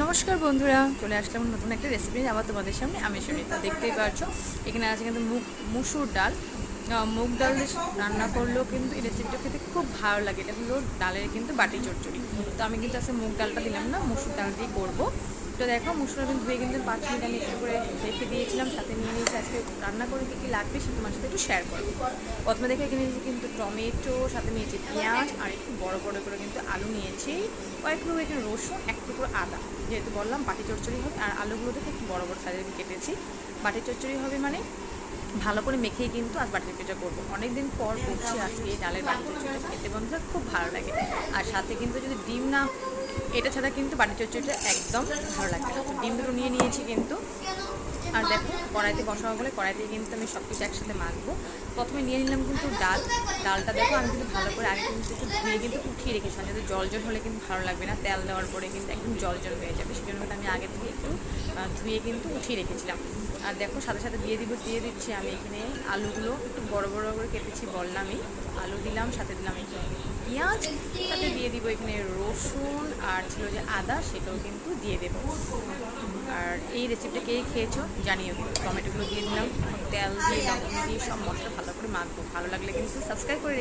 নমস্কার বন্ধুরা, চলে আসলাম নতুন একটা রেসিপি নিয়ে আবার তোমাদের সামনে। আমি সুনিতা, দেখতেই পাচ্ছ এখানে আছে কিন্তু মুসুর ডাল। মুগ ডাল দিয়ে রান্না করলেও কিন্তু এই রেসিপিটা খেতে খুব ভালো লাগে। এটা হলো ডালের কিন্তু বাটি চচ্চড়ি। তো আমি কিন্তু আজকে মুগ ডালটা দিলাম না, মুসুর ডাল দিয়ে করবো। তো দেখো মুসুর কিন্তু ধুয়ে কিন্তু 5 মিনিট আমি একটু করে রেখে দিয়েছিলাম, সাথে নিয়ে নিয়েছি। আজকে রান্না করে কী কী লাগবে সে তোমার সাথে একটু শেয়ার করবো। প্রথমে দেখে এখানে নিয়েছি কিন্তু টমেটো, সাথে নিয়েছি পেঁয়াজ, আর একটু বড় বড় করে কিন্তু আলু নিয়েছি, কয়েকটুকু এখানে রসুন, এক টুকরো আদা। যেহেতু বললাম বাটি চচ্চড়ি হবে, আর আলুগুলো দেখে একটু বড় বড় সাইজের কেটেছি। বাটি চচ্চড়ি হবে মানে ভালো করে মেখেই কিন্তু আজ বাটি চচ্চড়িটা করবো। অনেকদিন পর করছি আজকে এই ডালের বাটি চচ্চড়িটা, খেতে বন্ধুরা খুব ভালো লাগে। আর সাথে কিন্তু যদি ডিম না, এটা ছাড়া কিন্তু বাটি চচ্চড়িটা একদম ভালো লাগবে না। তো ডিম দুটো নিয়ে নিয়েছি কিন্তু। আর দেখো কড়াইতে বসাবো বলে কড়াইতে কিন্তু আমি সব কিছু একসাথে মাখবো। প্রথমে নিয়ে নিলাম কিন্তু ডালটা দেখো আমি কিন্তু ভালো করে আগে কিন্তু একটু ধুয়ে কিন্তু উঠিয়ে রেখেছিলাম, যাতে জল জল হলে কিন্তু ভালো লাগবে না, তেল দেওয়ার পরে কিন্তু একদম জল জল হয়ে যাবে। সেই জন্য কিন্তু আমি আগে থেকে একটু ধুয়ে কিন্তু উঠিয়ে রেখেছিলাম। আর দেখো সাথে সাথে দিয়ে দিচ্ছি আমি এখানে আলুগুলো একটু বড় বড় করে কেটেছি বললামই। আলু দিলাম, সাথে দিলাম এখানে পেঁয়াজ, সাথে দিয়ে দিব এখানে রসুন, আর ছিল যে আদা, সেটাও কিন্তু দিয়ে দেবো। আর এই রেসিপিটা কে খেয়েছো জানিও। টমেটোগুলো দিয়ে দিলাম, তেল দিয়ে লবণ দিয়ে সব মশলা ভালো করে মাখবো। ভালো লাগলে কিন্তু সাবস্ক্রাইব করে